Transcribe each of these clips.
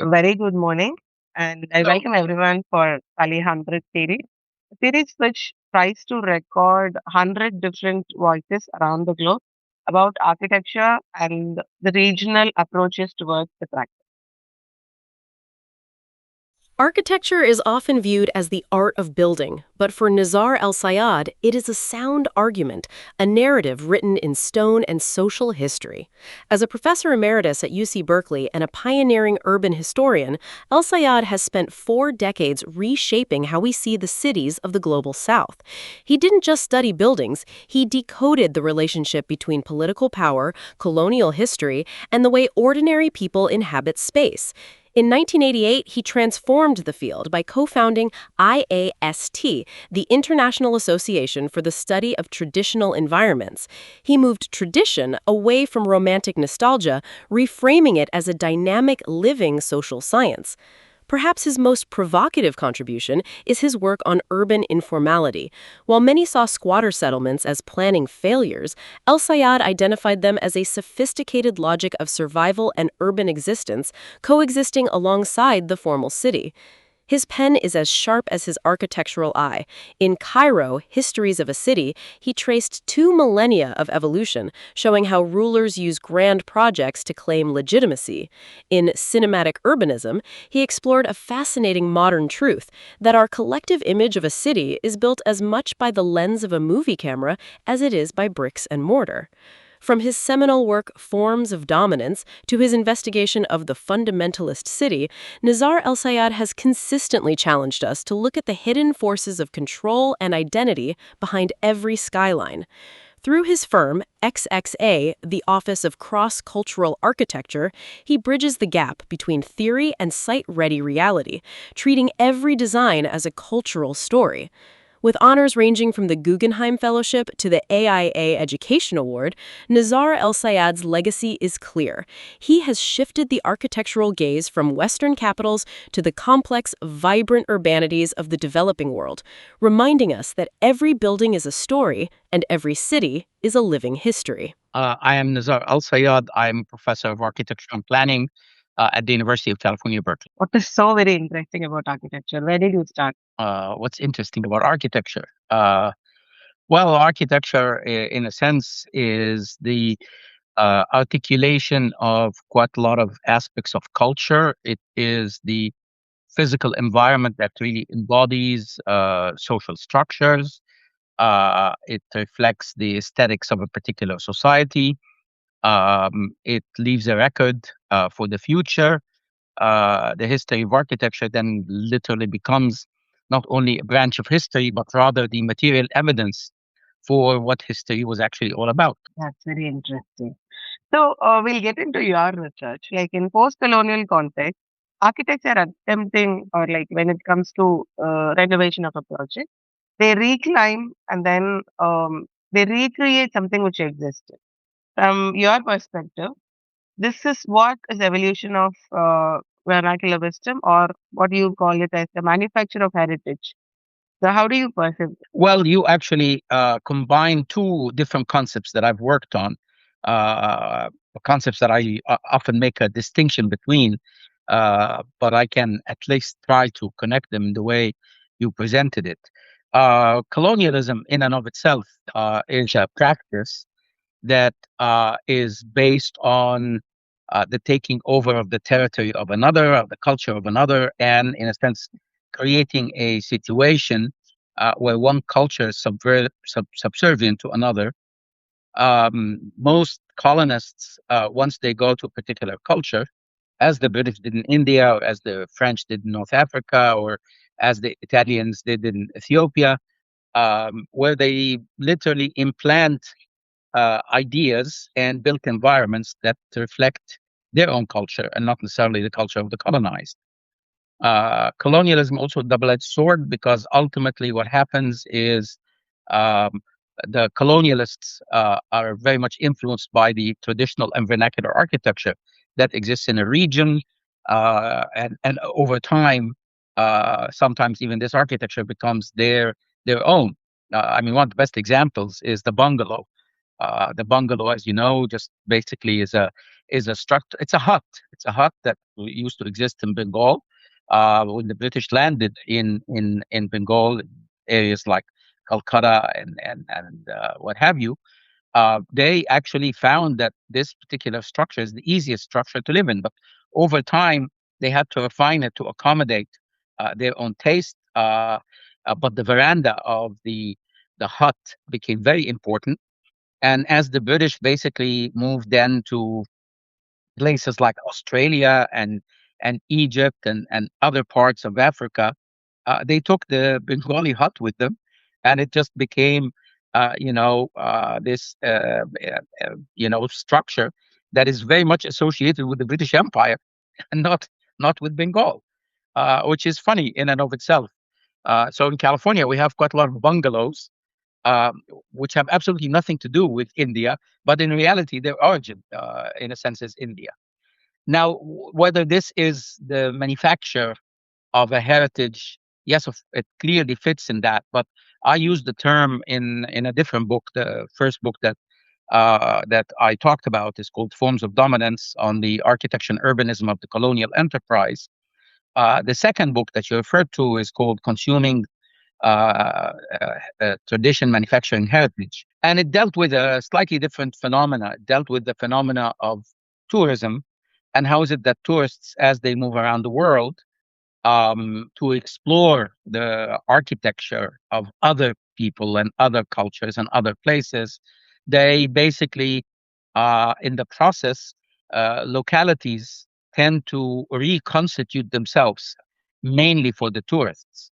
Very good morning, and I welcome everyone for Thali 100 series, a series which tries to record 100 different voices around the globe about architecture and the regional approaches towards the practice. Architecture is often viewed as the art of building, but for Nezar AlSayyad, it is a sound argument, a narrative written in stone and social history. As a professor emeritus at UC Berkeley and a pioneering urban historian, AlSayyad has spent 4 decades reshaping how we see the cities of the global south. He didn't just study buildings, he decoded the relationship between political power, colonial history, and the way ordinary people inhabit space. In 1988, he transformed the field by co-founding IAST, the International Association for the Study of Traditional Environments. He moved tradition away from romantic nostalgia, reframing it as a dynamic, living social science. Perhaps his most provocative contribution is his work on urban informality. While many saw squatter settlements as planning failures, El Sayad identified them as a sophisticated logic of survival and urban existence coexisting alongside the formal city. His pen is as sharp as his architectural eye. In Cairo, Histories of a City, he traced 2 millennia of evolution, showing how rulers use grand projects to claim legitimacy. In Cinematic Urbanism, he explored a fascinating modern truth that our collective image of a city is built as much by the lens of a movie camera as it is by bricks and mortar. From his seminal work Forms of Dominance to his investigation of the fundamentalist city, Nizar El-Sayad has consistently challenged us to look at the hidden forces of control and identity behind every skyline. Through his firm, XXA, the Office of Cross-Cultural Architecture, he bridges the gap between theory and site-ready reality, treating every design as a cultural story. With honors ranging from the Guggenheim Fellowship to the AIA Education Award, Nizar El-Sayad's legacy is clear. He has shifted the architectural gaze from Western capitals to the complex, vibrant urbanities of the developing world, reminding us that every building is a story and every city is a living history. I am Nezar AlSayyad. I'm professor of architecture and planning at the University of California, Berkeley. What is so very interesting about architecture? Where did you start? What's interesting about architecture? Well, architecture, in a sense, is the articulation of quite a lot of aspects of culture. It is the physical environment that really embodies social structures. It reflects the aesthetics of a particular society. It leaves a record for the future. The history of architecture then literally becomes not only a branch of history, but rather the material evidence for what history was actually all about. That's very interesting. So we'll get into your research. Like in post-colonial context, architects are attempting, or like when it comes to renovation of a project, they reclaim and then they recreate something which existed. From your perspective, this is what is evolution of vernacular wisdom, or what you call it as the manufacture of heritage. So how do you perceive it? Well, you actually combine two different concepts that I've worked on, uh, concepts that I often make a distinction between, but I can at least try to connect them in the way you presented it. Colonialism, in and of itself, is a practice that is based on the taking over of the territory of another, of the culture of another, and in a sense, creating a situation where one culture is subservient to another. Most colonists, once they go to a particular culture, as the British did in India, or as the French did in North Africa, or as the Italians did in Ethiopia, where they literally implant ideas and built environments that reflect their own culture and not necessarily the culture of the colonized. Colonialism also a double-edged sword because ultimately what happens is um, the colonialists are very much influenced by the traditional and vernacular architecture that exists in a region, and over time, sometimes even this architecture becomes their own. I mean, one of the best examples is the bungalow. The bungalow, as you know, just basically is is a structure. It's a hut. It's a hut that used to exist in Bengal when the British landed in Bengal, areas like Calcutta and what have you. They actually found that this particular structure is the easiest structure to live in. But over time, they had to refine it to accommodate their own taste. But the veranda of the hut became very important. And as the British basically moved then to places like Australia and Egypt and other parts of Africa, they took the Bengali hut with them, and it just became, this, structure that is very much associated with the British Empire and not with Bengal, which is funny in and of itself. So in California, we have quite a lot of bungalows, which have absolutely nothing to do with India, but in reality, their origin, in a sense, is India. Now, whether this is the manufacture of a heritage, yes, it clearly fits in that. But I use the term in a different book. The first book that I talked about is called Forms of Dominance on the Architecture and Urbanism of the Colonial Enterprise. The second book that you referred to is called Consuming Tradition, Manufacturing, Heritage. And it dealt with a slightly different phenomena. It dealt with the phenomena of tourism and how is it that tourists, as they move around the world, to explore the architecture of other people and other cultures and other places, they basically, in the process, localities tend to reconstitute themselves mainly for the tourists.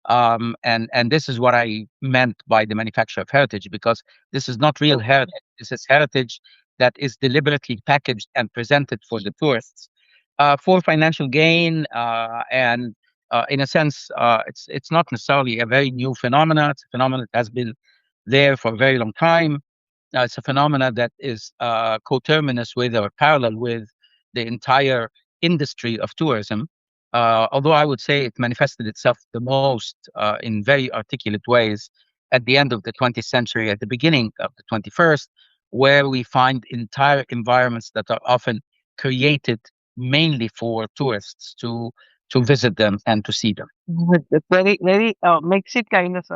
And this is what I meant by the manufacture of heritage, because this is not real heritage. This is heritage that is deliberately packaged and presented for the tourists for financial gain. And in a sense, it's not necessarily a very new phenomena. It's a phenomenon that has been there for a very long time. It's a phenomena that is coterminous with or parallel with the entire industry of tourism. Although I would say it manifested itself the most in very articulate ways at the end of the 20th century, at the beginning of the 21st, where we find entire environments that are often created mainly for tourists to visit them and to see them. It's very, very mixed kind of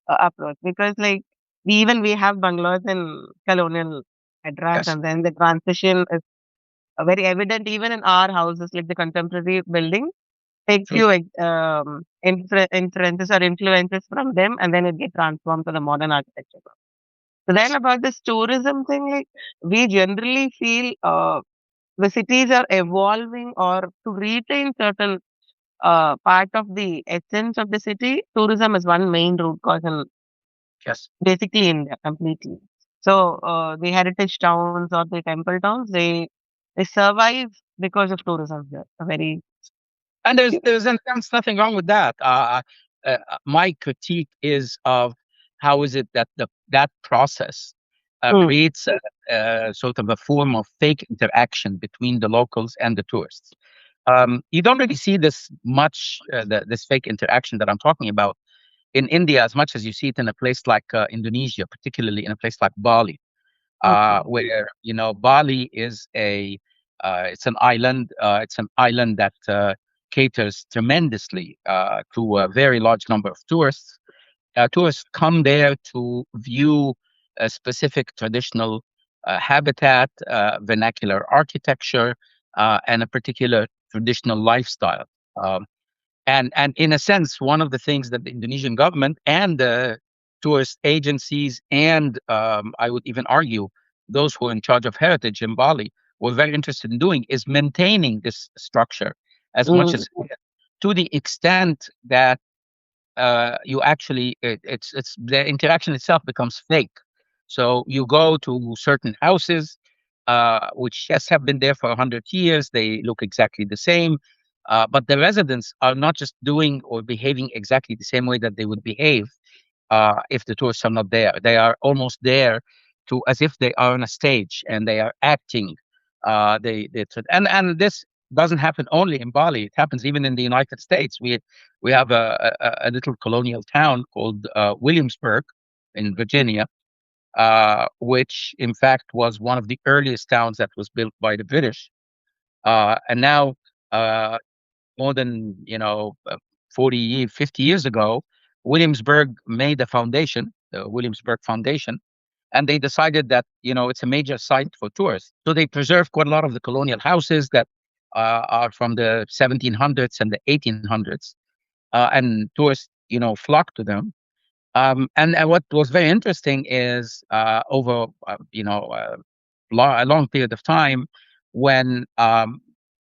approach because, like, we have bungalows in colonial address, Yes. and then the transition is very evident even in our houses, like the contemporary building. Take True. few inferences or influences from them, and then it gets transformed to the modern architecture. So then Yes. about this tourism thing, like we generally feel the cities are evolving or to retain certain part of the essence of the city. Tourism is one main root cause in Yes. basically India completely. So the heritage towns or the temple towns, they survive because of tourism. There, a very And there's in sense nothing wrong with that. My critique is of how is it that that process mm, creates a sort of a form of fake interaction between the locals and the tourists. You don't really see this much, this fake interaction that I'm talking about in India, as much as you see it in a place like Indonesia, particularly in a place like Bali, okay. where Bali is it's an island. It's an island that caters tremendously to a very large number of tourists. Tourists come there to view a specific traditional habitat, vernacular architecture, and a particular traditional lifestyle. Um, and in a sense, one of the things that the Indonesian government and the tourist agencies and I would even argue those who are in charge of heritage in Bali were very interested in doing is maintaining this structure as much Mm, as to the extent that you actually it's the interaction itself becomes fake. So you go to certain houses, which yes have been there for 100 years. They look exactly the same, but the residents are not just doing or behaving exactly the same way that they would behave if the tourists are not there. They are almost there to as if they are on a stage and they are acting. And this doesn't happen only in Bali. It happens even in the United States. We have a little colonial town called Williamsburg in Virginia, which in fact was one of the earliest towns that was built by the British. And now, uh, more than 50 years ago, Williamsburg made a foundation, the Williamsburg Foundation, and they decided that it's a major site for tourists. So they preserved quite a lot of the colonial houses that are from the 1700s and the 1800s, and tourists flock to them. And what was very interesting is over a long period of time, when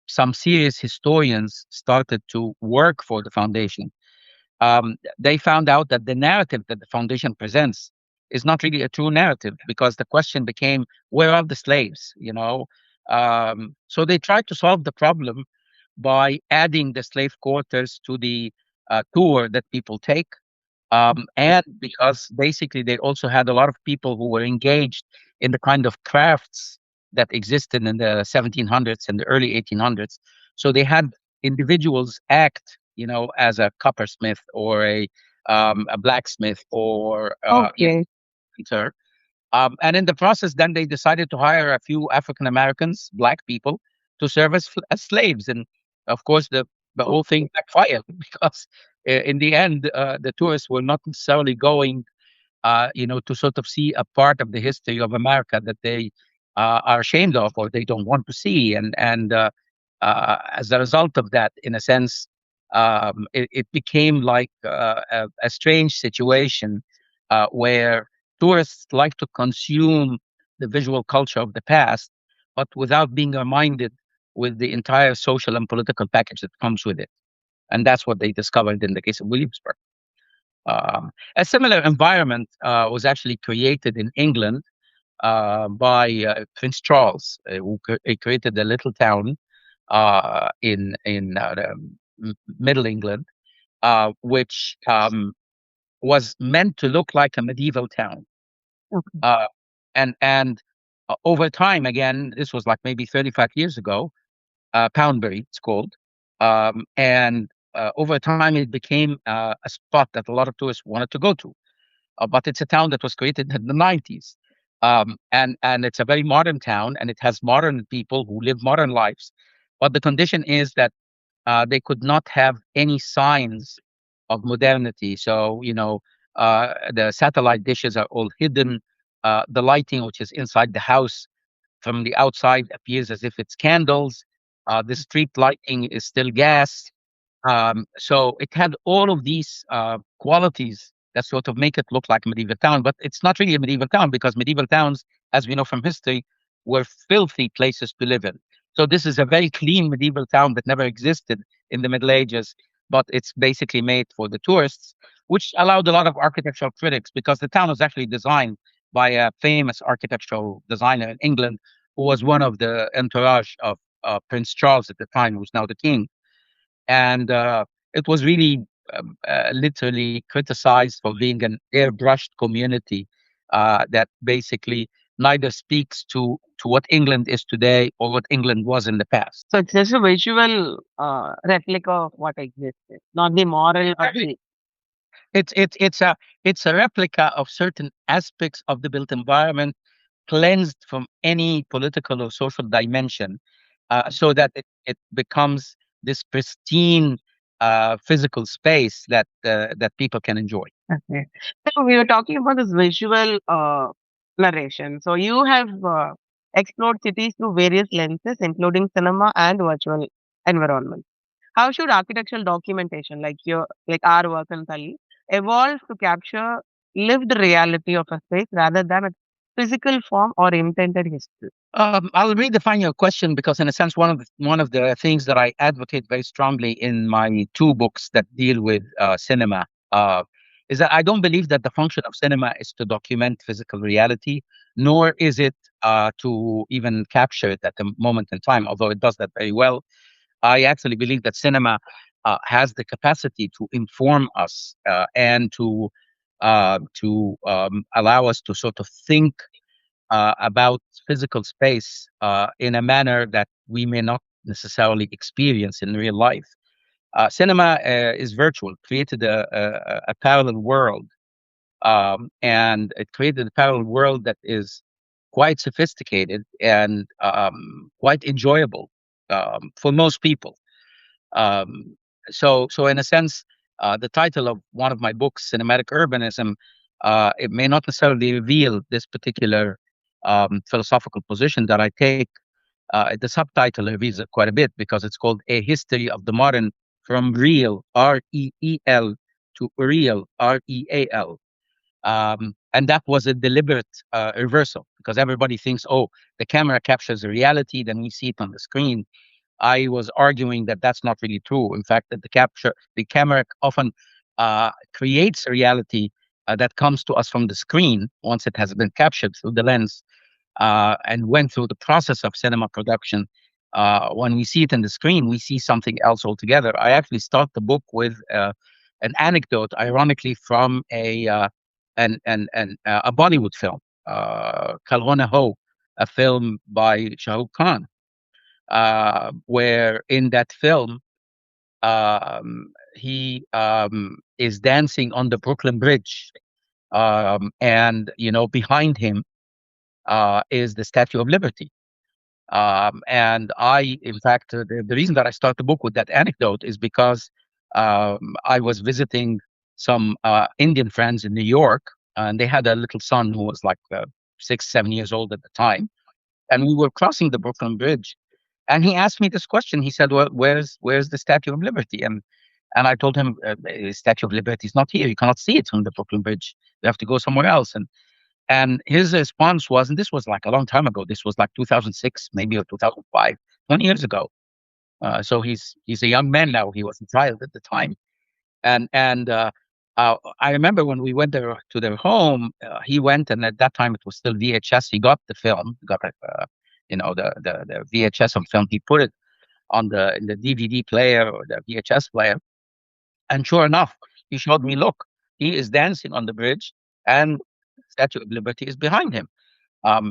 some serious historians started to work for the foundation, they found out that the narrative that the foundation presents is not really a true narrative, because the question became, where are the slaves? So they tried to solve the problem by adding the slave quarters to the tour that people take. And because basically they also had a lot of people who were engaged in the kind of crafts that existed in the 1700s and the early 1800s. So they had individuals act, as a coppersmith or a blacksmith or Okay. painter. And in the process, then they decided to hire a few African Americans, black people, to serve as slaves. And of course, the whole thing backfired because in the end, the tourists were not necessarily going to sort of see a part of the history of America that they are ashamed of or they don't want to see. And as a result of that, in a sense, it became like a strange situation where tourists like to consume the visual culture of the past, but without being reminded with the entire social and political package that comes with it. And that's what they discovered in the case of Williamsburg. A similar environment was actually created in England by Prince Charles, who created a little town in Middle England, which was meant to look like a medieval town. Okay. Uh, and over time, again, this was like maybe 35 years ago, Poundbury, it's called. And over time, it became a spot that a lot of tourists wanted to go to. But it's a town that was created in the 90s. And it's a very modern town, and it has modern people who live modern lives. But the condition is that they could not have any signs of modernity. So, the satellite dishes are all hidden. The lighting, which is inside the house, from the outside appears as if it's candles. The street lighting is still gas. So it had all of these qualities that sort of make it look like a medieval town, but it's not really a medieval town, because medieval towns, as we know from history, were filthy places to live in. So this is a very clean medieval town that never existed in the Middle Ages, but it's basically made for the tourists, which allowed a lot of architectural critics, because the town was actually designed by a famous architectural designer in England, who was one of the entourage of Prince Charles at the time, who's now the king. And it was really literally criticized for being an airbrushed community that basically neither speaks to what England is today or what England was in the past. So it's just a visual replica of what existed, not the moral or the. It's a replica of certain aspects of the built environment, cleansed from any political or social dimension, so that it becomes this pristine physical space that people can enjoy. Okay. So we were talking about this visual narration. So you have explored cities through various lenses, including cinema and virtual environments. How should architectural documentation, like our work in Thali, evolve to capture lived reality of a space rather than a physical form or intended history? I'll redefine your question, because, in a sense, one of the things that I advocate very strongly in my two books that deal with cinema is that I don't believe that the function of cinema is to document physical reality, nor is it to even capture it at the moment in time, although it does that very well. I actually believe that cinema has the capacity to inform us and to allow us to sort of think about physical space in a manner that we may not necessarily experience in real life. Cinema is virtual, created a parallel world and it created a parallel world that is quite sophisticated and quite enjoyable for most people. Um, so in a sense, the title of one of my books, Cinematic Urbanism, it may not necessarily reveal this particular philosophical position that I take. The subtitle reveals it quite a bit because it's called A History of the Modern from Real, REEL, to Real, REAL. And that was a deliberate reversal because everybody thinks, oh, the camera captures the reality, then we see it on the screen. I was arguing that that's not really true. In fact, that the camera often creates a reality that comes to us from the screen once it has been captured through the lens and went through the process of cinema production. When we see it in the screen, we see something else altogether. I actually start the book with an anecdote, ironically, from a Bollywood film, Colonial, a film by Shah Rukh Khan, where in that film he is dancing on the Brooklyn Bridge, and behind him is the Statue of Liberty. And in fact, the reason that I start the book with that anecdote is because I was visiting some Indian friends in New York, and they had a little son who was like 6, 7 years old at the time, and we were crossing the Brooklyn Bridge, and he asked me this question. He said, "Well, where's the Statue of Liberty?" And I told him, "The Statue of Liberty is not here. You cannot see it on the Brooklyn Bridge. You have to go somewhere else." And his response was, and this was like a long time ago. This was like 2006, maybe, or 2005, 20 years ago. So he's a young man now. He was a child at the time. And I remember when we went there to their home, he went, and at that time it was still VHS. He got the film, got the VHS of film. He put it on the DVD player or the VHS player, and sure enough, he showed me, look, he is dancing on the bridge, and Statue of Liberty is behind him.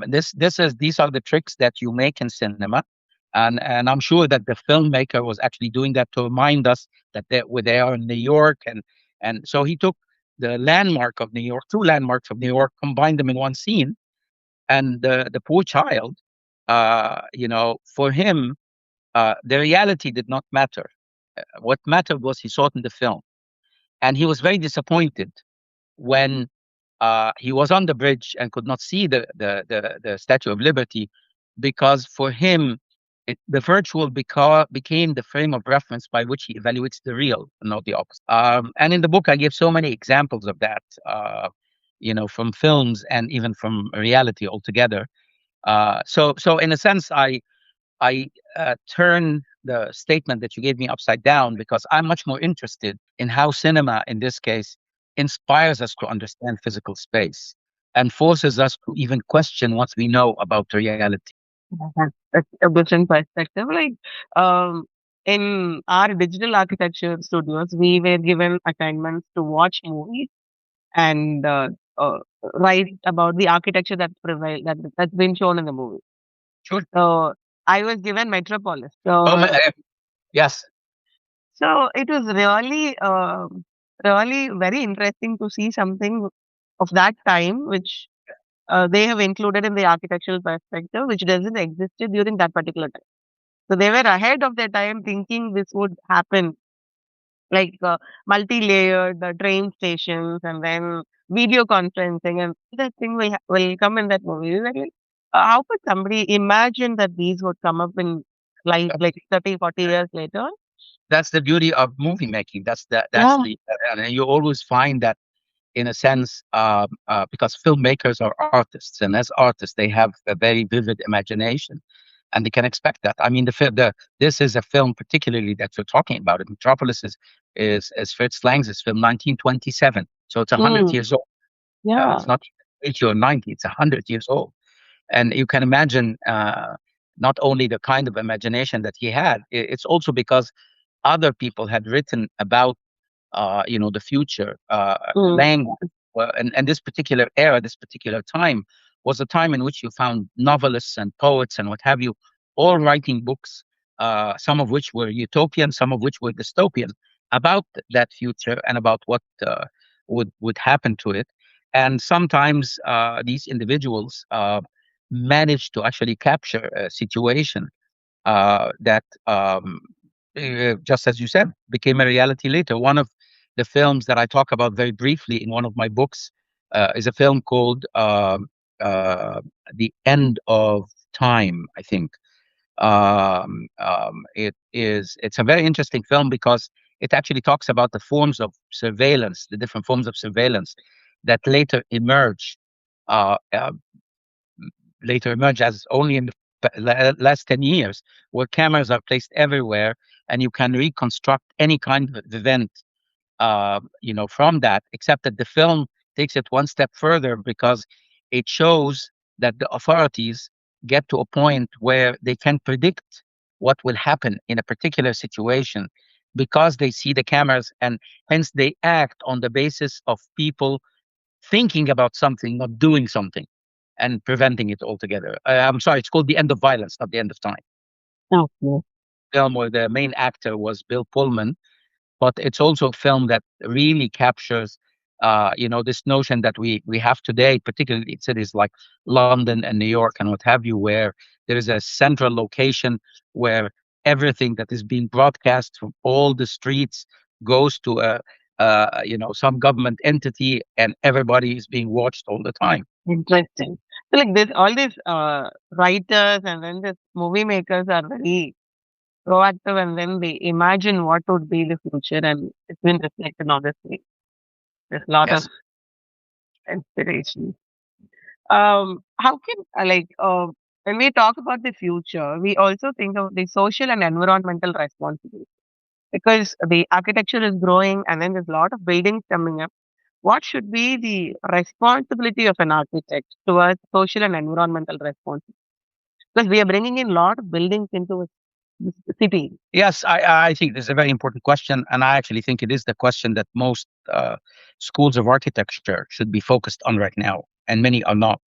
These are the tricks that you make in cinema, and I'm sure that the filmmaker was actually doing that to remind us that they are in New York, and so he took the landmark of New York, two landmarks of New York, combined them in one scene, and the poor child, for him, the reality did not matter. What mattered was he saw it in the film, and he was very disappointed when he was on the bridge and could not see the Statue of Liberty, because for him, the virtual became the frame of reference by which he evaluates the real, not the opposite. And in the book, I give so many examples of that, from films and even from reality altogether. So in a sense, I turn the statement that you gave me upside down because I'm much more interested in how cinema, in this case, inspires us to understand physical space and forces us to even question what we know about reality. That's a different perspective. Like, in our digital architecture studios, we were given assignments to watch movies and write about the architecture that's been shown in the movie. Sure. So I was given Metropolis. Yes. So it was really very interesting to see something of that time, which they have included in the architectural perspective, which doesn't exist during that particular time. So they were ahead of their time, thinking this would happen, like multi-layered train stations, and then video conferencing, and that thing will come in that movie. Like, how could somebody imagine that these would come up in like 30, 40 years later? That's the beauty of movie making. And you always find that, in a sense, because filmmakers are artists, and as artists, they have a very vivid imagination, and they can expect that. I mean, this is a film particularly that you're talking about. Metropolis is as Fritz Lang's film, 1927, so it's 100 years old. Yeah. It's not 80 or 90; it's 100 years old, and you can imagine not only the kind of imagination that he had. It's also because other people had written about the future. Lang, and this particular era, this particular time, was a time in which you found novelists and poets and what have you, all writing books, some of which were utopian, some of which were dystopian, about that future and about what would happen to it. And sometimes these individuals manage to actually capture a situation that, just as you said, became a reality later. One of the films that I talk about very briefly in one of my books is a film called uh, The End of Time, I think. It's a very interesting film because it actually talks about the forms of surveillance, the different forms of surveillance that uh, uh, later emerge as only in the last 10 years, where cameras are placed everywhere and you can reconstruct any kind of event, from that, except that the film takes it one step further because it shows that the authorities get to a point where they can predict what will happen in a particular situation because they see the cameras, and hence they act on the basis of people thinking about something, not doing something, and preventing it altogether. I'm sorry, it's called The End of Violence, not The End of Time. Okay. Film where the main actor was Bill Pullman, but it's also a film that really captures, this notion that we have today, particularly in cities like London and New York and what have you, where there is a central location where everything that is being broadcast from all the streets goes to some government entity, and everybody is being watched all the time. Interesting. So like this, all these writers and then this movie makers are very proactive, and then they imagine what would be the future, and it's been reflected on the screen. There's a lot of Yes. inspiration. How can when we talk about the future, we also think of the social and environmental responsibility because the architecture is growing, and then there's a lot of buildings coming up. What should be the responsibility of an architect towards social and environmental responsibility? Because we are bringing in a lot of buildings into the city. Yes, I think this is a very important question, and I actually think it is the question that most schools of architecture should be focused on right now, and many are not.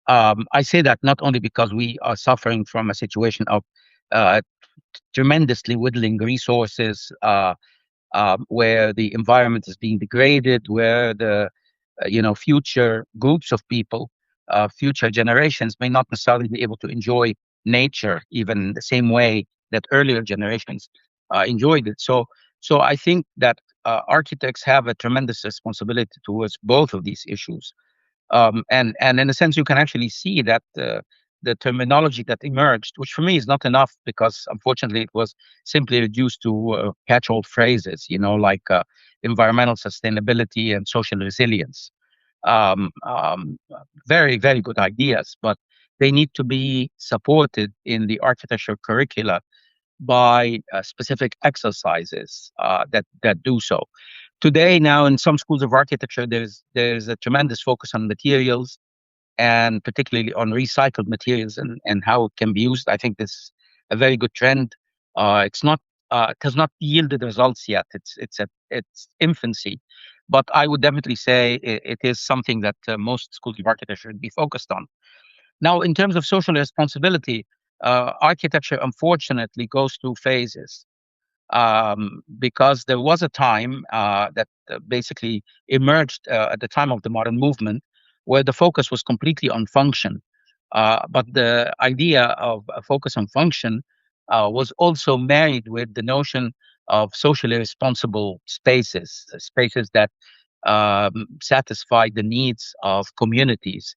I say that not only because we are suffering from a situation of uh, tremendously whittling resources, where the environment is being degraded, where the future groups of people, future generations may not necessarily be able to enjoy nature even the same way that earlier generations enjoyed it. So I think that architects have a tremendous responsibility towards both of these issues. And in a sense, you can actually see that the terminology that emerged, which for me is not enough because unfortunately it was simply reduced to catch-all phrases, like environmental sustainability and social resilience. Um, um, Very, very good ideas, but they need to be supported in the architecture curricula by specific exercises that do so. Today, now in some schools of architecture, there's a tremendous focus on materials, and particularly on recycled materials and how it can be used. I think this is a very good trend. It has not yielded results yet. It's at its infancy, but I would definitely say it is something that most schools of architecture should be focused on. Now, in terms of social responsibility, architecture unfortunately goes through phases, because there was a time that basically emerged at the time of the modern movement where the focus was completely on function. But the idea of a focus on function was also married with the notion of socially responsible spaces, spaces that satisfy the needs of communities.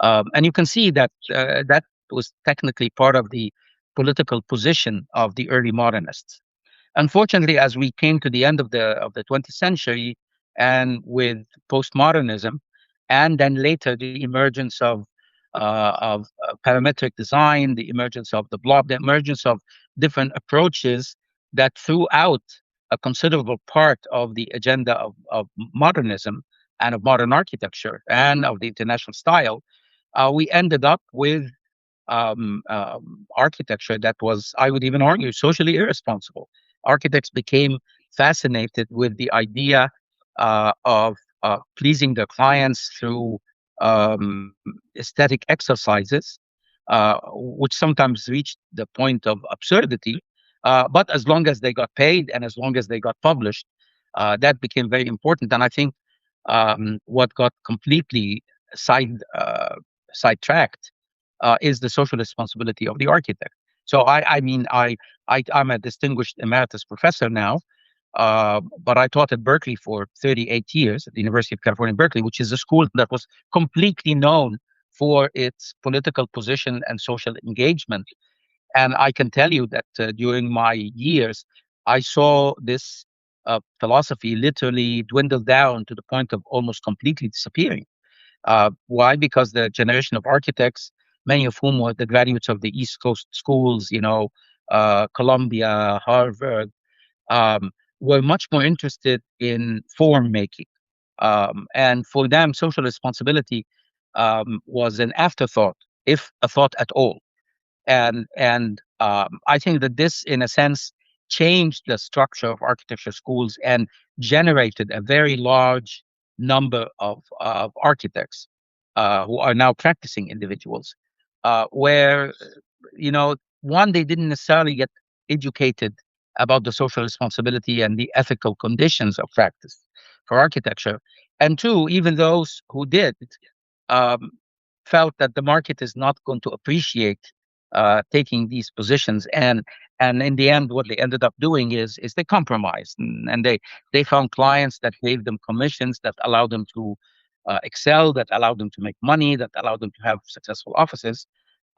And you can see that that was technically part of the political position of the early modernists. Unfortunately, as we came to the end of the 20th century, and with postmodernism, and then later the emergence of parametric design, the emergence of the blob, the emergence of different approaches that threw out a considerable part of the agenda of modernism and of modern architecture and of the international style, we ended up with architecture that was, I would even argue, socially irresponsible. Architects became fascinated with the idea of pleasing their clients through aesthetic exercises, which sometimes reached the point of absurdity. But as long as they got paid and as long as they got published, that became very important. And I think What got completely side sidetracked is the social responsibility of the architect. So I'm a distinguished emeritus professor now, but I taught at Berkeley for 38 years at the University of California, Berkeley, which is a school that was completely known for its political position and social engagement. And I can tell you that during my years, I saw this philosophy literally dwindle down to the point of almost completely disappearing. Why? Because the generation of architects, many of whom were the graduates of the East Coast schools, Columbia, Harvard, um, were much more interested in form making. And for them, social responsibility was an afterthought, if a thought at all. And I think that this, in a sense, changed the structure of architecture schools and generated a very large number of architects who are now practicing individuals, where one, they didn't necessarily get educated about the social responsibility and the ethical conditions of practice for architecture, and two, even those who did um, felt that the market is not going to appreciate taking these positions, and in the end, what they ended up doing is they compromised, and they found clients that gave them commissions that allowed them to excel, that allowed them to make money, that allowed them to have successful offices,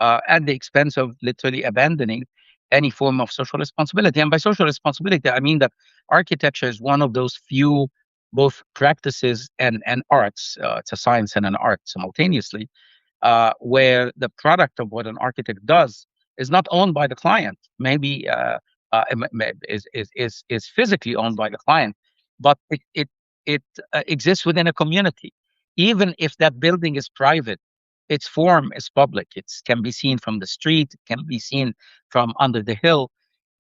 at the expense of literally abandoning any form of social responsibility. And by social responsibility, I mean that architecture is one of those few both practices and arts. It's a science and an art simultaneously, where the product of what an architect does is not owned by the client. Maybe is physically owned by the client, but it exists within a community. Even if that building is private, its form is public. It can be seen from the street, it can be seen from under the hill.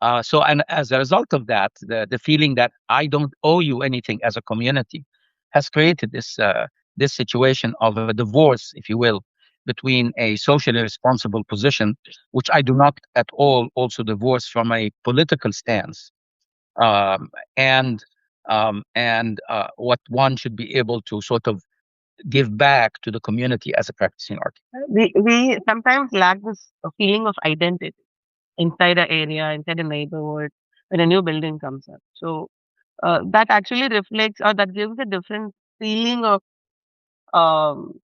And as a result of that, the feeling that I don't owe you anything as a community has created this situation of a divorce, if you will, between a socially responsible position, which I do not at all also divorce from a political stance, um, and and what one should be able to sort of give back to the community as a practicing architect. We sometimes lack this feeling of identity inside a area, inside a neighborhood, when a new building comes up. So that actually reflects or that gives a different feeling of um,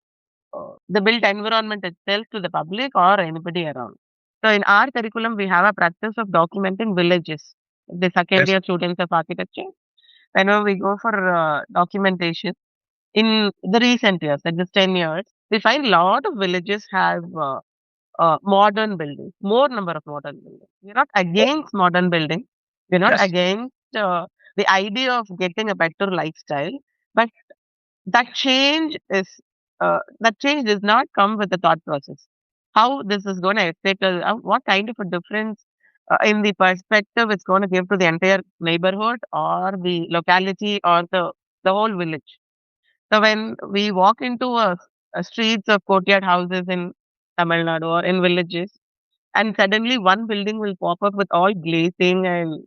the built environment itself to the public or anybody around. So in our curriculum, we have a practice of documenting villages. The second Yes, year students of architecture, whenever we go for documentation in the recent years, like this 10 years, we find a lot of villages have modern buildings, more number of modern buildings. We're not against modern buildings. We're not yes. against the idea of getting a better lifestyle, but that change does not come with the thought process. How this is going to affect us, what kind of a difference in the perspective it's going to give to the entire neighborhood or the locality or the whole village. So when we walk into a streets of courtyard houses in Tamil Nadu or in villages, and suddenly one building will pop up with all glazing and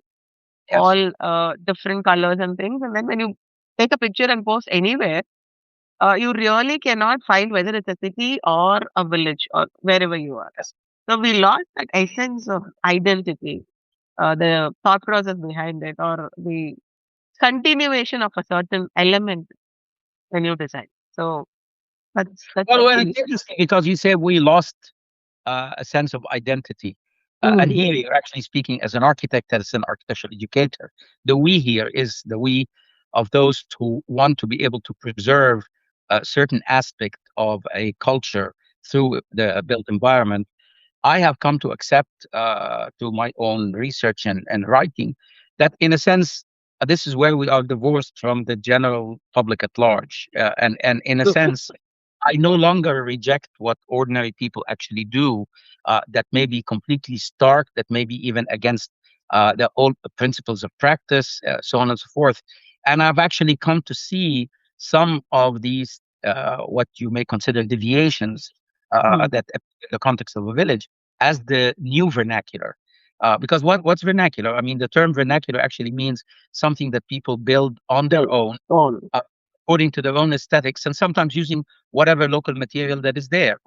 Yes. all different colors and things, and then when you take a picture and post anywhere, you really cannot find whether it's a city or a village or wherever you are. Yes. So we lost that essence of identity, the thought process behind it, or the continuation of a certain element when you design. So that's Well, it's actually. interesting because you say we lost a sense of identity. And Mm, here you're actually speaking as an architect, as an architectural educator. The we here is the we of those who want to be able to preserve a certain aspect of a culture through the built environment. I have come to accept through my own research and writing that, in a sense, this is where we are divorced from the general public at large. And in a sense, I no longer reject what ordinary people actually do, that may be completely stark, that may be even against the old principles of practice, so on and so forth. And I've actually come to see some of these, what you may consider deviations, mm, that in the context of a village, as the new vernacular. Because what's vernacular? I mean, the term vernacular actually means something that people build on their own, on. uh, according to their own aesthetics, and sometimes using whatever local material that is there.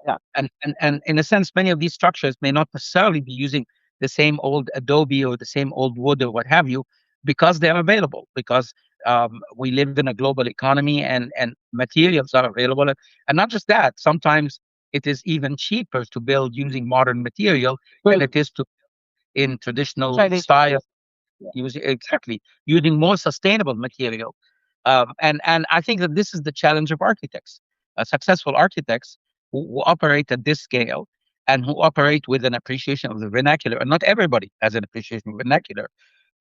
Yeah. And in a sense, many of these structures may not necessarily be using the same old adobe or the same old wood or what have you, because they are available, because we live in a global economy, and materials are available. And not just that, sometimes it is even cheaper to build using modern material than it is to in traditional style, using more sustainable material. And I think that this is the challenge of architects, successful architects who operate at this scale and who operate with an appreciation of the vernacular. And not everybody has an appreciation of vernacular.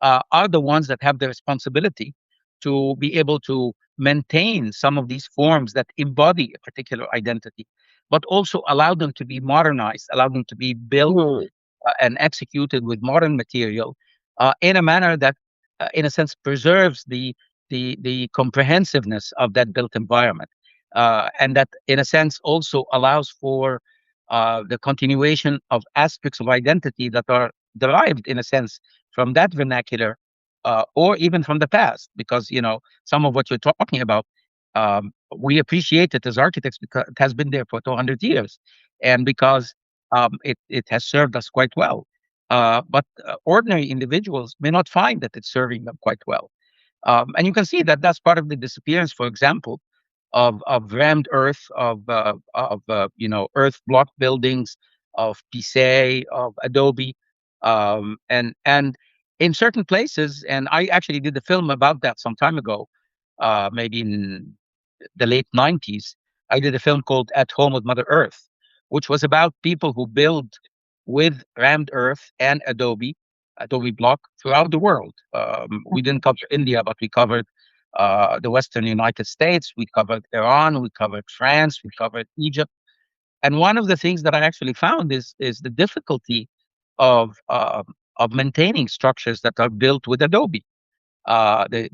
Are the ones that have the responsibility to be able to maintain some of these forms that embody a particular identity, but also allow them to be modernized, allow them to be built and executed with modern material in a manner that, in a sense, preserves the comprehensiveness of that built environment, and that, in a sense, also allows for the continuation of aspects of identity that are derived, in a sense, from that vernacular, or even from the past. Because some of what you're talking about, we appreciate it as architects because it has been there for 200 years, and because it has served us quite well. But ordinary individuals may not find that it's serving them quite well. And you can see that that's part of the disappearance, for example, of rammed earth, of earth block buildings, of pisse, of adobe, and in certain places. And I actually did a film about that some time ago, maybe in the late 90s. I did a film called At Home with Mother Earth, which was about people who build with rammed earth and adobe block throughout the world. We didn't cover India, but we covered the Western United States. We covered Iran. We covered France. We covered Egypt. And one of the things that I actually found is the difficulty of uh, of maintaining structures that are built with adobe. The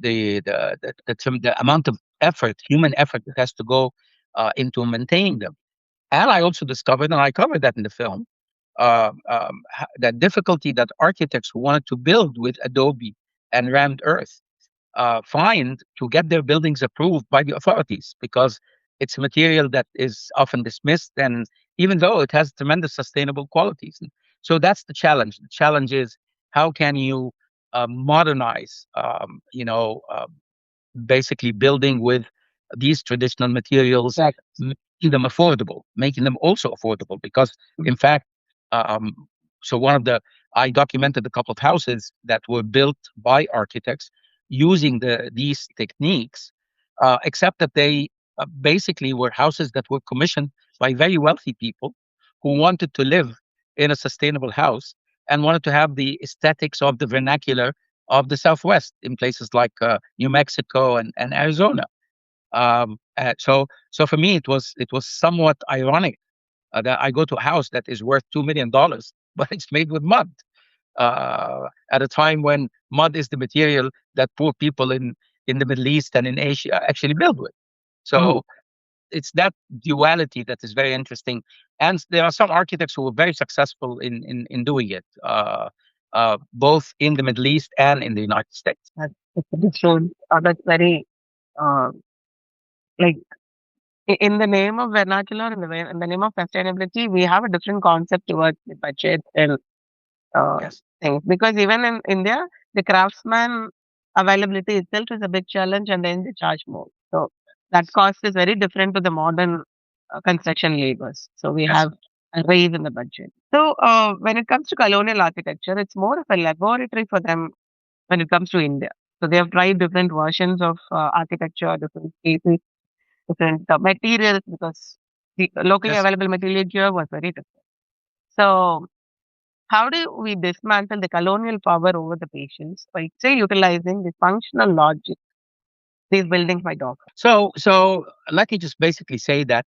amount of effort, human effort, that has to go into maintaining them. And I also discovered, and I covered that in the film, that difficulty that architects who wanted to build with adobe and rammed earth find to get their buildings approved by the authorities, because it's a material that is often dismissed, and even though it has tremendous sustainable qualities. And so that's the challenge. The challenge is, how can you modernize, basically building with these traditional materials, making them affordable, making them also affordable. Because, in fact, um, so one of the I documented a couple of houses that were built by architects using these techniques, except that they basically were houses that were commissioned by very wealthy people who wanted to live in a sustainable house and wanted to have the aesthetics of the vernacular of the Southwest, in places like New Mexico and Arizona. So for me, it was somewhat ironic that I go to a house that is worth $2 million, but it's made with mud, at a time when mud is the material that poor people in the Middle East and in Asia actually build with. So it's that duality that is very interesting, and there are some architects who were very successful in doing it, both in the Middle East and in the United States. That's very uh, like in the name of vernacular, in the name of sustainability, we have a different concept towards the budget and Yes. things. Because even in India, the craftsman availability itself is a big challenge, and then they charge more. So that cost is very different to the modern construction labors. So we Yes. have a raise in the budget. So when it comes to colonial architecture, it's more of a laboratory for them when it comes to India. So they have tried different versions of architecture, different cases, different materials, because the locally Yes. available material here was very different. So how do we dismantle the colonial power over the patients by still utilizing the functional logic these buildings might offer? So let me just basically say that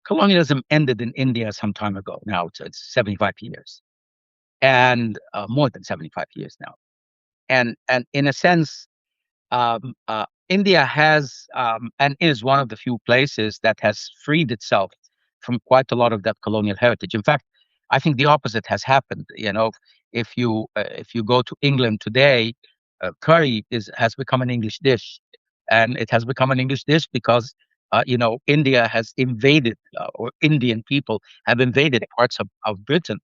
colonialism ended in India some time ago. Now it's 75 years, and more than 75 years now. And in a sense, India has, and is one of the few places that has freed itself from quite a lot of that colonial heritage. In fact, I think the opposite has happened. If you go to England today, curry has become an English dish. and it has become an English dish because India has invaded, or Indian people have invaded parts of Britain.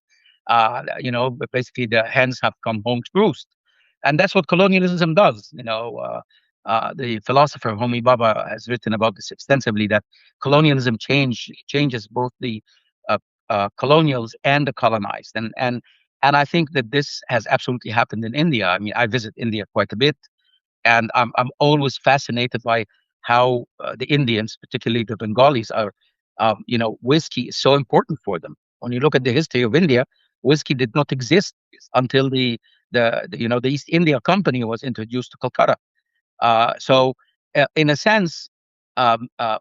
But basically the hens have come home to roost, and that's what colonialism does. The philosopher Homi Bhabha has written about this extensively. That colonialism changes both the uh, colonials and the colonized, and I think that this has absolutely happened in India. I mean, I visit India quite a bit, and I'm always fascinated by how the Indians, particularly the Bengalis, are. Whiskey is so important for them. When you look at the history of India, whiskey did not exist until the East India Company was introduced to Calcutta. In a sense,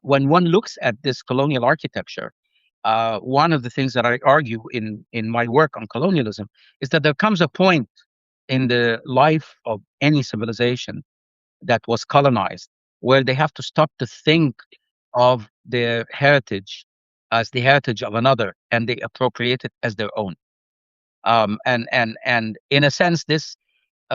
when one looks at this colonial architecture, one of the things that I argue in my work on colonialism is that there comes a point in the life of any civilization that was colonized where they have to stop to think of their heritage as the heritage of another, and they appropriate it as their own. And in a sense, this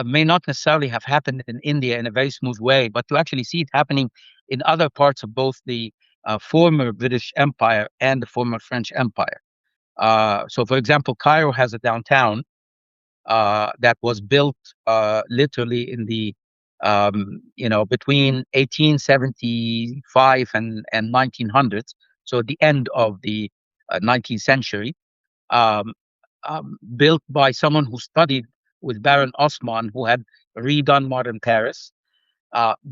may not necessarily have happened in India in a very smooth way, but to actually see it happening in other parts of both the former British Empire and the former French Empire. So, for example, Cairo has a downtown that was built literally in the between 1875 and 1900s, so at the end of the 19th century, um, built by someone who studied with Baron Osman, who had redone modern Paris.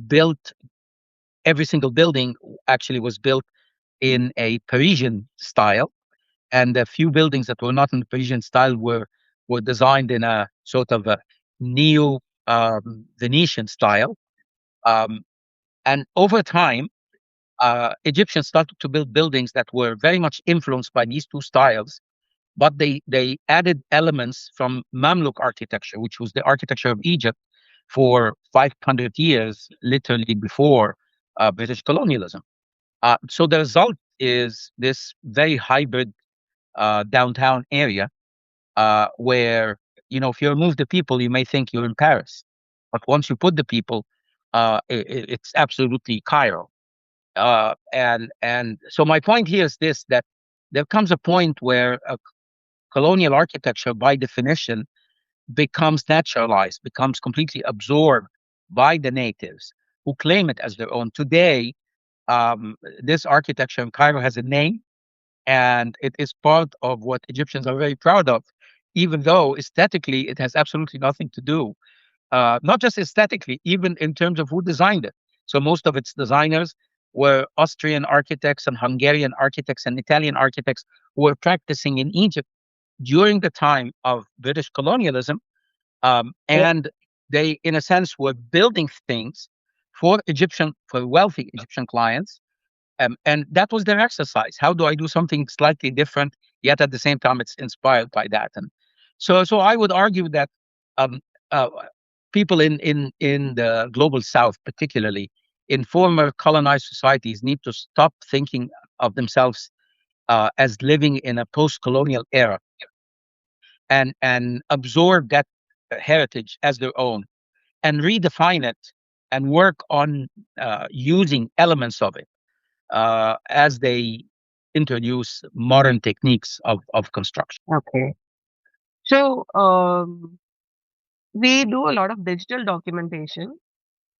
Built every single building actually was built in a Parisian style, and the few buildings that were not in the Parisian style were designed in a sort of a neo Venetian style. Um, and over time, Egyptians started to build buildings that were very much influenced by these two styles, but they added elements from Mamluk architecture, which was the architecture of Egypt for 500 years, literally before British colonialism. So the result is this very hybrid downtown area where, if you remove the people, you may think you're in Paris, but once you put the people, it's absolutely Cairo. And so my point here is this: that there comes a point where colonial architecture, by definition, becomes naturalized, becomes completely absorbed by the natives who claim it as their own. Today, this architecture in Cairo has a name, and it is part of what Egyptians are very proud of, even though aesthetically it has absolutely nothing to do. Not just aesthetically, even in terms of who designed it. So most of its designers were Austrian architects and Hungarian architects and Italian architects who were practicing in Egypt during the time of British colonialism, and they, in a sense, were building things for wealthy Egyptian clients, and that was their exercise. How do I do something slightly different, yet at the same time it's inspired by that? And so I would argue that um, uh, people in the global South, particularly in former colonized societies, need to stop thinking of themselves as living in a post-colonial era, and absorb that heritage as their own, and redefine it, and work on using elements of it as they introduce modern techniques of construction. Okay. So, we do a lot of digital documentation,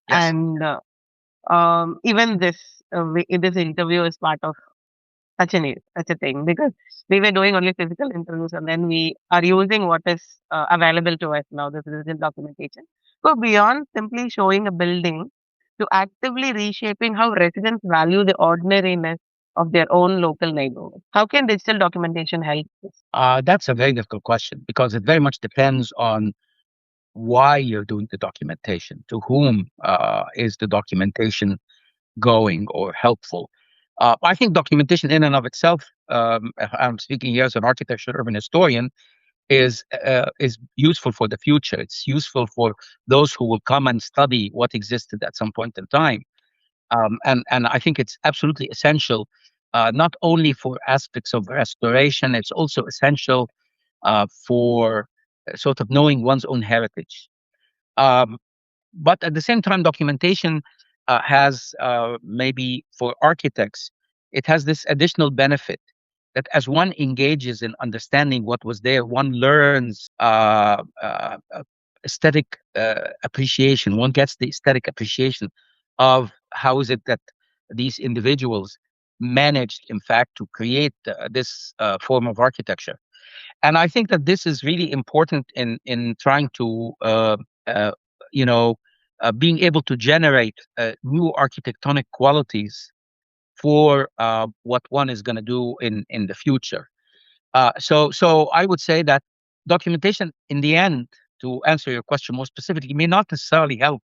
Yes. and even this interview is part of such a thing, because we were doing only physical interviews, and then we are using what is available to us now, this digital documentation. So beyond simply showing a building, to actively reshaping how residents value the ordinariness of their own local neighborhood. How can digital documentation help this? That's a very difficult question because it very much depends on why you're doing the documentation, to whom is the documentation going or helpful. I think documentation in and of itself, I'm speaking here as an architecture urban historian, is useful for the future. It's useful for those who will come and study what existed at some point in time. And I think it's absolutely essential, not only for aspects of restoration, it's also essential for sort of knowing one's own heritage. Um, but at the same time, documentation has maybe for architects, it has this additional benefit that as one engages in understanding what was there, one learns aesthetic appreciation. One gets the aesthetic appreciation of how is it that these individuals managed, in fact, to create this form of architecture. And I think that this is really important in trying to uh, you know being able to generate new architectonic qualities for what one is going to do in the future. So I would say that documentation, in the end, to answer your question more specifically, may not necessarily help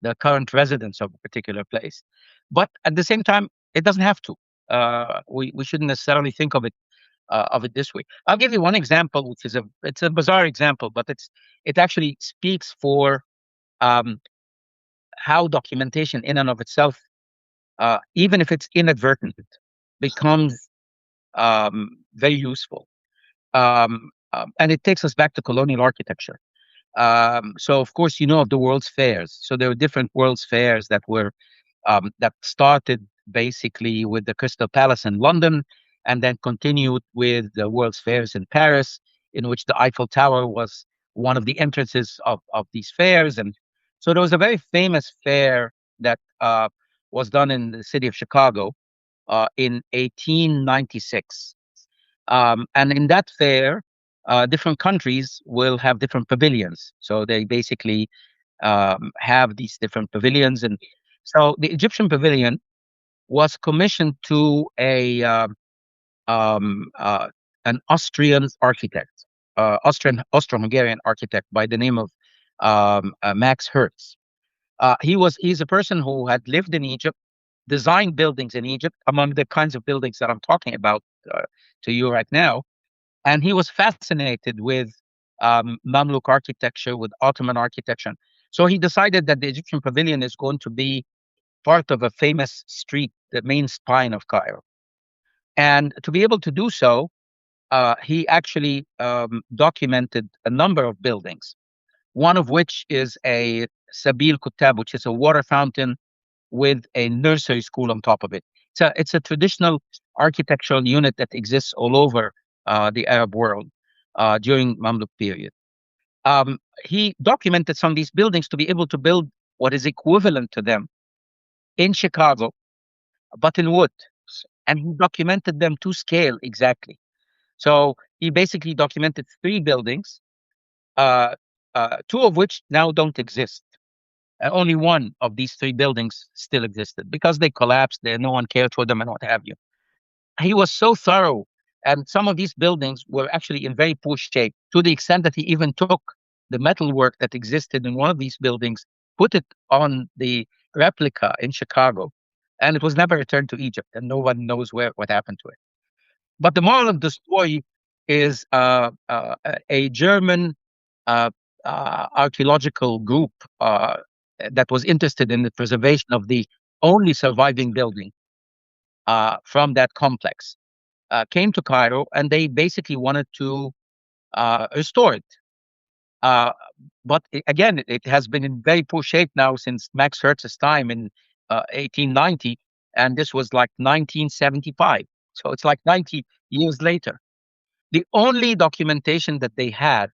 the current residents of a particular place, but at the same time, it doesn't have to. We shouldn't necessarily think of it this way. I'll give you one example, which is it's a bizarre example, but it actually speaks for um, how documentation in and of itself, even if it's inadvertent, becomes very useful. And it takes us back to colonial architecture. So, of course, you know of the World's Fairs. So there were different World's Fairs that started basically with the Crystal Palace in London, and then continued with the World's Fairs in Paris, in which the Eiffel Tower was one of the entrances of these fairs. And so there was a very famous fair that was done in the city of Chicago in 1896. And in that fair, different countries will have different pavilions. So they basically have these different pavilions. And so the Egyptian pavilion was commissioned to um, uh, an Austrian architect, Austro-Hungarian architect by the name of Max Hertz. He's a person who had lived in Egypt, designed buildings in Egypt, among the kinds of buildings that I'm talking about to you right now. And he was fascinated with Mamluk architecture, with Ottoman architecture. So he decided that the Egyptian pavilion is going to be part of a famous street, the main spine of Cairo. And to be able to do so, he actually documented a number of buildings, one of which is a Sabil Kutab, which is a water fountain with a nursery school on top of it. It's a traditional architectural unit that exists all over the Arab world during Mamluk period. He documented some of these buildings to be able to build what is equivalent to them in Chicago, but in wood. And he documented them to scale exactly. So he basically documented three buildings, uh, two of which now don't exist. Only one of these three buildings still existed because they collapsed. No one cared for them and what have you. He was so thorough, and some of these buildings were actually in very poor shape, to the extent that he even took the metalwork that existed in one of these buildings, put it on the replica in Chicago, and it was never returned to Egypt, and no one knows what happened to it. But the moral of the story is a German uh, archaeological group that was interested in the preservation of the only surviving building from that complex came to Cairo, and they basically wanted to restore it. Uh, but again, it has been in very poor shape now since Max Hertz's time in 1890, and this was like 1975. So it's like 90 years later. The only documentation that they had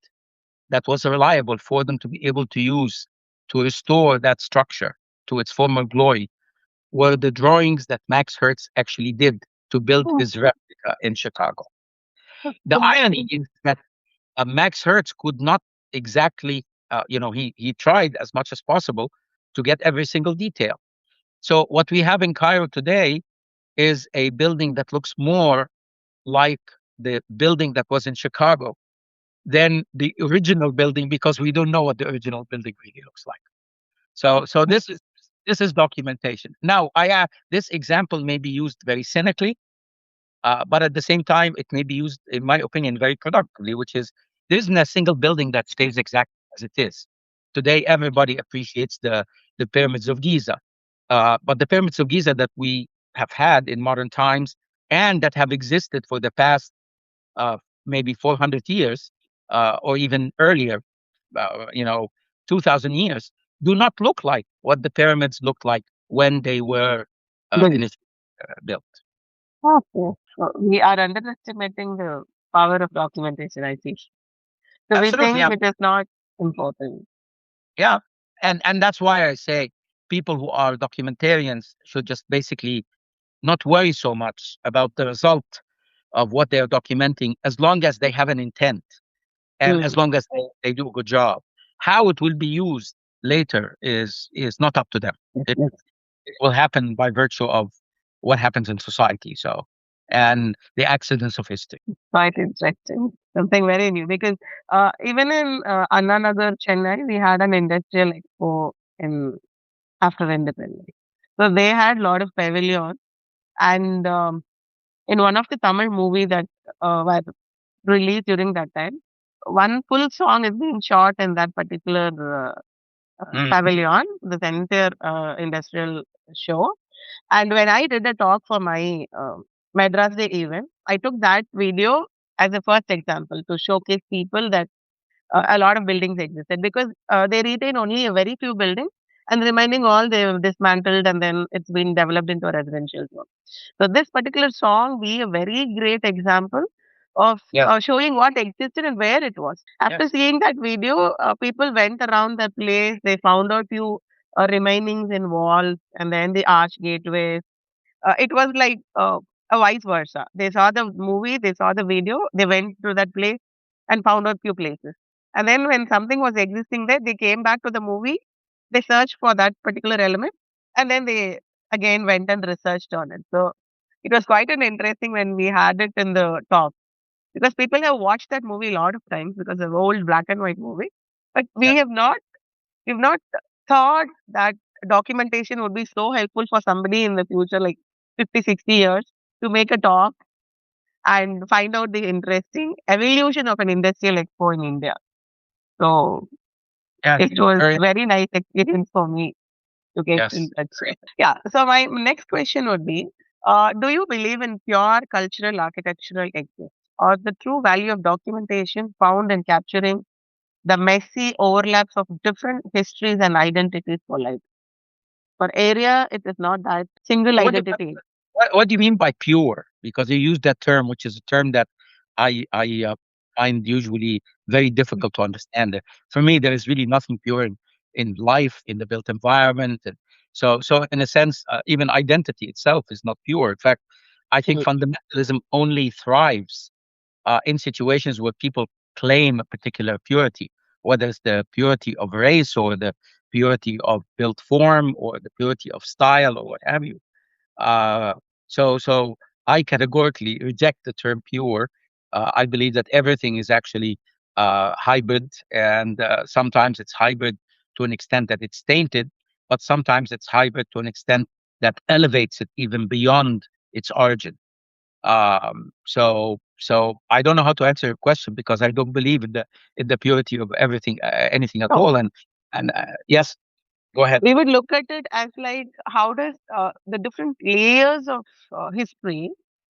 that was reliable for them to be able to use to restore that structure to its former glory were the drawings that Max Hertz actually did to build Hmm. his replica in Chicago. The So, irony is that Max Hertz could not exactly, he tried as much as possible to get every single detail. So what we have in Cairo today is a building that looks more like the building that was in Chicago than the original building, because we don't know what the original building really looks like. So this is documentation. Now, this example may be used very cynically, but at the same time, it may be used, in my opinion, very productively, which is there isn't a single building that stays exactly as it is. Today, everybody appreciates the pyramids of Giza, but the pyramids of Giza that we have had in modern times and that have existed for the past uh, maybe 400 years or even earlier, uh, you know, 2,000 years, do not look like what the pyramids looked like when they were Good. initially built. Okay. So we are underestimating the power of documentation, I think. So we Absolutely, think yeah, it is not important. yeah, and that's why I say people who are documentarians should just basically not worry so much about the result of what they're documenting, as long as they have an intent and as Mm. long as they do a good job. How it will be used later is not up to them. Yes, It, yes. it will happen by virtue of what happens in society. So, and the accidents of history. Quite interesting. Something very new because even in Anna Nagar, Chennai, we had an industrial expo in after independence. So they had a lot of pavilions, and in one of the Tamil movie that were released during that time, one full song is being shot in that particular Mhm. pavilion, the entire industrial show. And when I did a talk for my Madras Day event, I took that video as a first example to showcase people that a lot of buildings existed because they retain only a very few buildings and remaining all they've dismantled and then it's been developed into a residential zone. So this particular song be a very great example of Yes, showing what existed and where it was. After yes, seeing that video, people went around the place. They found out few remainings in walls and then the arch gateways. It was like a vice versa. They saw the movie, they saw the video, they went to that place and found out few places. And then when something was existing there, they came back to the movie, they searched for that particular element, and then they again went and researched on it. So it was quite an interesting when we had it in the talk because people have watched that movie a lot of times because of old black and white movie, but yes. we've not thought that documentation would be so helpful for somebody in the future, like 50, 60 years, to make a talk and find out the interesting evolution of an industrial expo in India. So Yes, it was very, very nice experience for me to get yes. in touch. Yeah. So my next question would be, do you believe in pure cultural architectural exist or the true value of documentation found in capturing the messy overlaps of different histories and identities for life? For area, it is not that single What, identity. what do you mean by pure? Because you use that term, which is a term that I find usually very difficult to understand. For me, there is really nothing pure in life, in the built environment, and so in a sense, even identity itself is not pure. In fact, I think Mhm. fundamentalism only thrives in situations where people claim a particular purity, whether it's the purity of race or the purity of built form or the purity of style or what have you. Uh, so I categorically reject the term pure. I believe that everything is actually hybrid, and sometimes it's hybrid to an extent that it's tainted, but sometimes it's hybrid to an extent that elevates it even beyond its origin. So I don't know how to answer your question because I don't believe in the purity of everything, anything at No, all. And yes, go ahead. we would look at it as like how does the different layers of history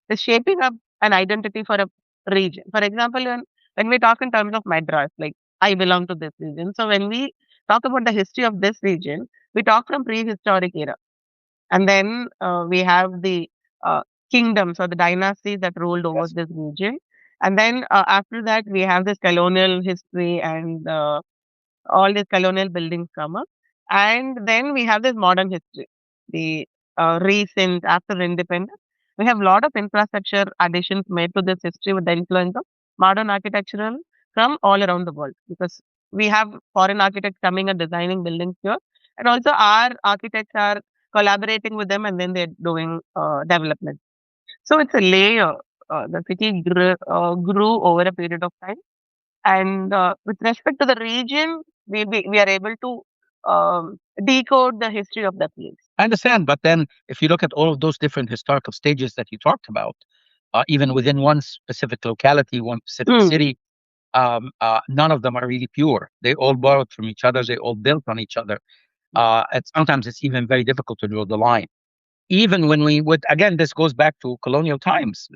is shaping up an identity for a region. For example, when we talk in terms of Madras, like I belong to this region. So when we talk about the history of this region, we talk from prehistoric era. And then we have the uh, kingdoms or the dynasties that ruled over Yes. this region. And then after that, we have this colonial history and all these colonial buildings come up. And then we have this modern history, the recent after independence. We have a lot of infrastructure additions made to this history with the influence of modern architectural from all around the world because we have foreign architects coming and designing buildings here. And also our architects are collaborating with them and then they're doing development. So it's a layer. The city grew over a period of time and with respect to the region, we are able to decode the history of the place. I understand, but then if you look at all of those different historical stages that you talked about, even within one specific locality, one specific Hmm. city, none of them are really pure. They all borrowed from each other. They all built on each other. And sometimes it's even very difficult to draw the line. Even when we would, again, this goes back to colonial times,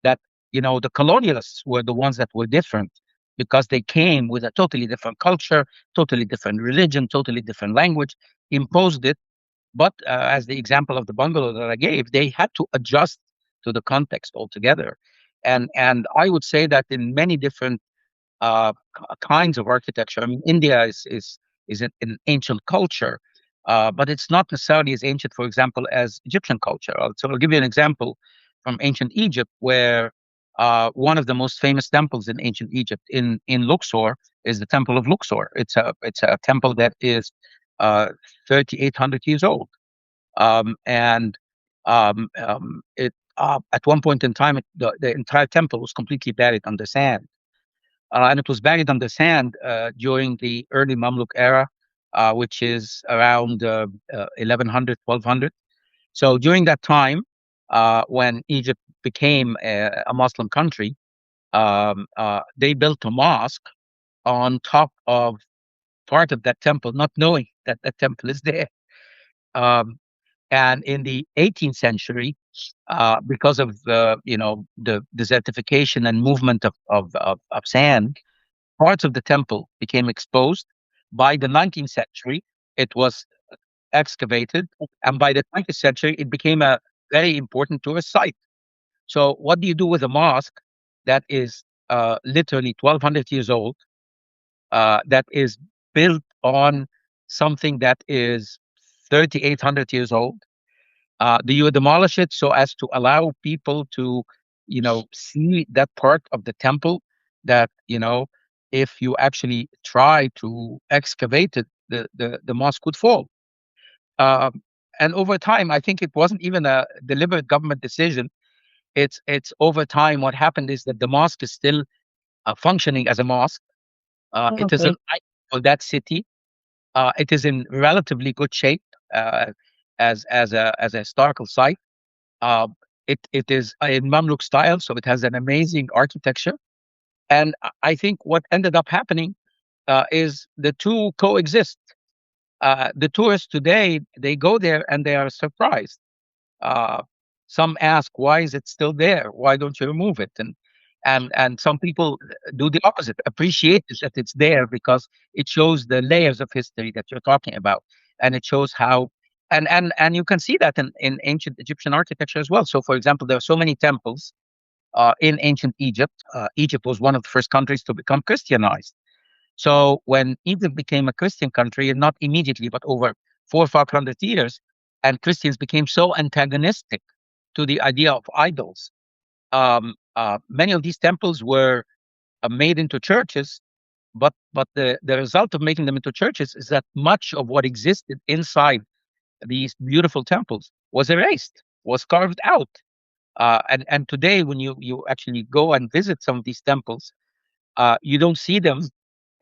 that, the colonialists were the ones that were different because they came with a totally different culture, totally different religion, totally different language, imposed it, But as the example of the bungalow that I gave, they had to adjust to the context altogether. And I would say that in many different kinds of architecture. I mean, India is an ancient culture, but it's not necessarily as ancient, for example, as Egyptian culture. So I'll give you an example from ancient Egypt, where one of the most famous temples in ancient Egypt, in Luxor, is the Temple of Luxor. It's a temple that is uh, 3,800 years old, and it at one point in time, the entire temple was completely buried under sand. And it was buried under sand during the early Mamluk era, which is around 1100, 1200. So during that time, when Egypt became a Muslim country, they built a mosque on top of part of that temple, not knowing that that temple is there. Um, and in the 18th century, because of the desertification and movement of sand, parts of the temple became exposed. By the 19th century, it was excavated, and by the 20th century, it became a very important tourist site. So, what do you do with a mosque that is literally 1,200 years old, that is built on something that is 3,800 years old? Do you demolish it so as to allow people to, see that part of the temple that, if you actually try to excavate it, the mosque would fall. Um, and over time, I think it wasn't even a deliberate government decision. It's over time. What happened is that the mosque is still functioning as a mosque. It is an Okay. icon for that city. It is in relatively good shape uh, as a historical site. Uh, it is in Mamluk style, so it has an amazing architecture. And I think what ended up happening is the two coexist. The tourists today, they go there and they are surprised. Uh, some ask, why is it still there? Why don't you remove it? And some people do the opposite, appreciate that it's there because it shows the layers of history that you're talking about, and it shows how. And you can see that in ancient Egyptian architecture as well. So, for example, there are so many temples in ancient Egypt. Egypt was one of the first countries to become Christianized. So when Egypt became a Christian country, and not immediately, but over 400 or 500 years, and Christians became so antagonistic to the idea of idols, many of these temples were made into churches. But the result of making them into churches is that much of what existed inside these beautiful temples was erased, was carved out. And today, when you actually go and visit some of these temples, you don't see them,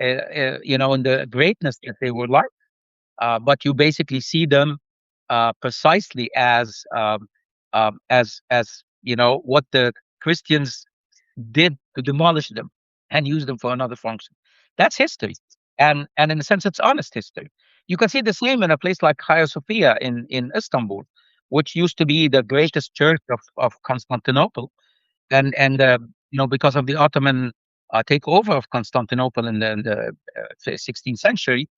in the greatness that they were like, but you basically see them precisely as what the Christians did to demolish them and use them for another function. That's history, and in a sense, it's honest history. You can see the same in a place like Hagia Sophia in Istanbul, which used to be the greatest church of Constantinople, and because of the Ottoman takeover of Constantinople in the 16th century,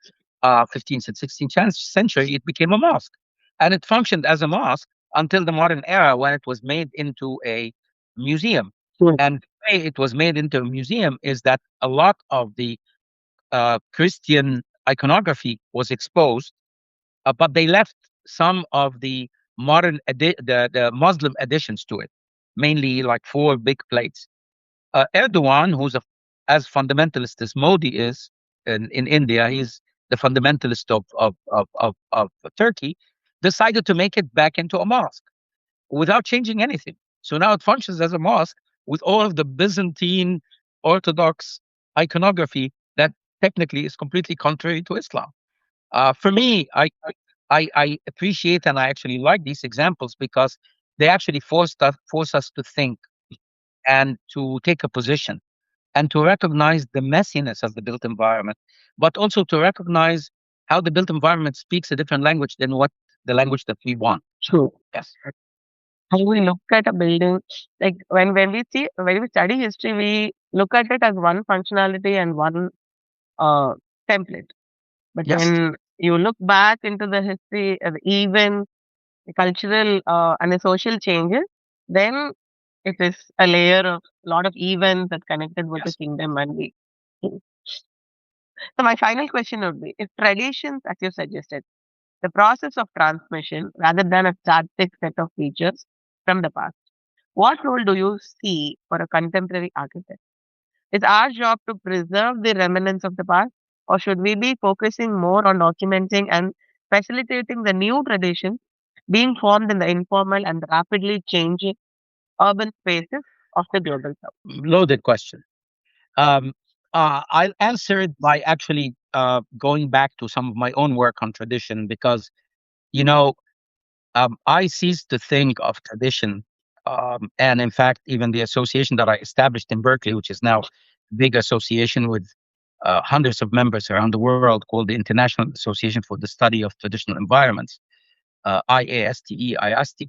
15th and 16th century, it became a mosque, and it functioned as a mosque until the modern era, when it was made into a museum. Hmm. And the way it was made into a museum is that a lot of the Christian iconography was exposed, but they left some of the the Muslim additions to it, mainly like four big plates. Erdogan, who's as fundamentalist as Modi is in India, he's the fundamentalist of Turkey, decided to make it back into a mosque without changing anything. So now it functions as a mosque with all of the Byzantine Orthodox iconography that technically is completely contrary to Islam. For me, I appreciate and I actually like these examples because they actually force us to think and to take a position and to recognize the messiness of the built environment, but also to recognize how the built environment speaks a different language than what the language that we want. True. Yes. How we look at a building, like when we study history, we look at it as one functionality and one uh, template. But Yes. when You look back into the history, the events, the cultural and the social changes, then it is a layer of a lot of events that connected with the Yes. kingdom and the king. So my final question would be, if traditions, as you suggested, the process of transmission rather than a static set of features from the past, what role do you see for a contemporary architect? Is our job to preserve the remnants of the past, or should we be focusing more on documenting and facilitating the new traditions being formed in the informal and rapidly changing urban spaces of the global south? Loaded question. Um, I'll answer it by actually going back to some of my own work on tradition because, you know, I ceased to think of tradition. And in fact, even the association that I established in Berkeley, which is now a big association with hundreds of members around the world, called the International Association for the Study of Traditional Environments, IASTE.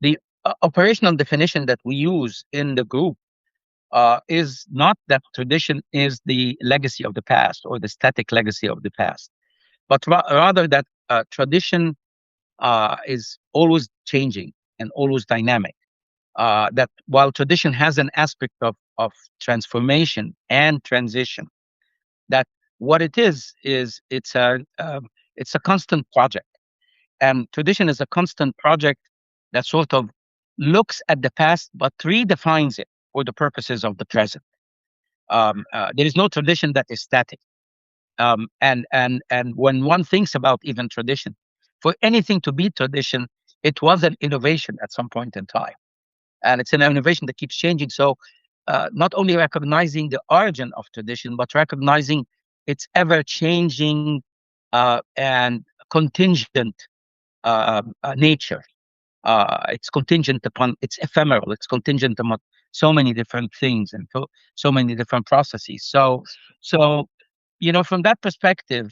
The operational definition that we use in the group is not that tradition is the legacy of the past or the static legacy of the past, but rather that tradition is always changing and always dynamic. That while tradition has an aspect of transformation and transition, that what it is it's a constant project, and tradition is a constant project that sort of looks at the past but redefines it for the purposes of the present. There is no tradition that is static. And when one thinks about even tradition, for anything to be tradition, it was an innovation at some point in time, and it's an innovation that keeps changing. So, not only recognizing the origin of tradition, but recognizing its ever changing and contingent nature. It's contingent upon, it's ephemeral, it's contingent upon so many different things and so many different processes. So from that perspective,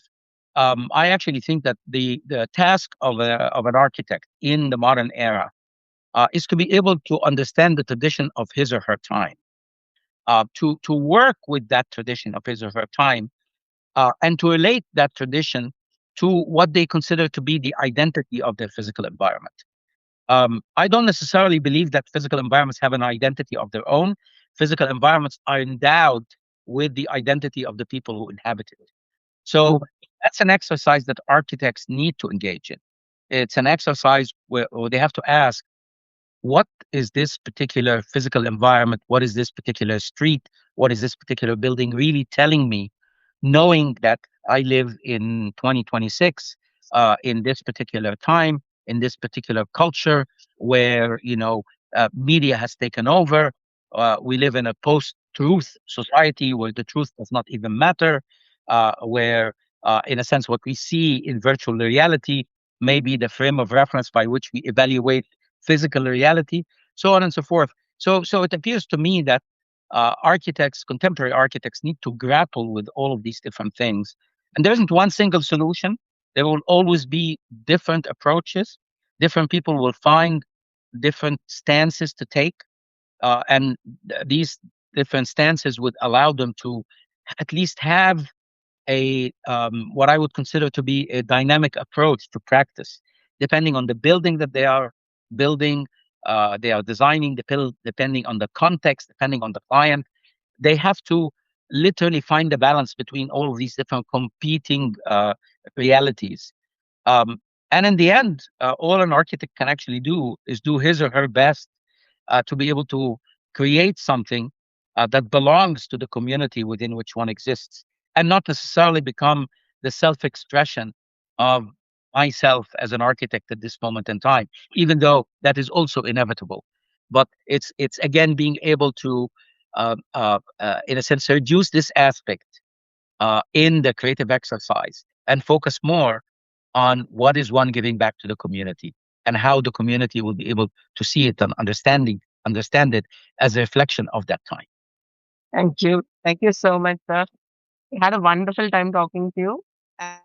I actually think that the task of an architect in the modern era is to be able to understand the tradition of his or her time, to work with that tradition of his or her time, and to relate that tradition to what they consider to be the identity of their physical environment. I don't necessarily believe that physical environments have an identity of their own. Physical environments are endowed with the identity of the people who inhabit it. So that's an exercise that architects need to engage in. It's an exercise where they have to ask, what is this particular physical environment? What is this particular street? What is this particular building really telling me, knowing that I live in 2026, in this particular time, in this particular culture where, media has taken over. We live in a post-truth society where the truth does not even matter, where, in a sense, what we see in virtual reality may be the frame of reference by which we evaluate physical reality, so on and so forth. So it appears to me that contemporary architects, need to grapple with all of these different things. And there isn't one single solution. There will always be different approaches. Different people will find different stances to take, and these different stances would allow them to at least have a what I would consider to be a dynamic approach to practice, depending on the building that they are building, they are designing depending on the context, depending on the client. They have to literally find the balance between all of these different competing realities. Um, and in the end, all an architect can actually do is do his or her best to be able to create something that belongs to the community within which one exists, and not necessarily become the self-expression of myself as an architect at this moment in time, even though that is also inevitable. But it's again being able to, in a sense, reduce this aspect in the creative exercise and focus more on what is one giving back to the community and how the community will be able to see it and understand it as a reflection of that time. Thank you. Thank you so much, sir. We had a wonderful time talking to you.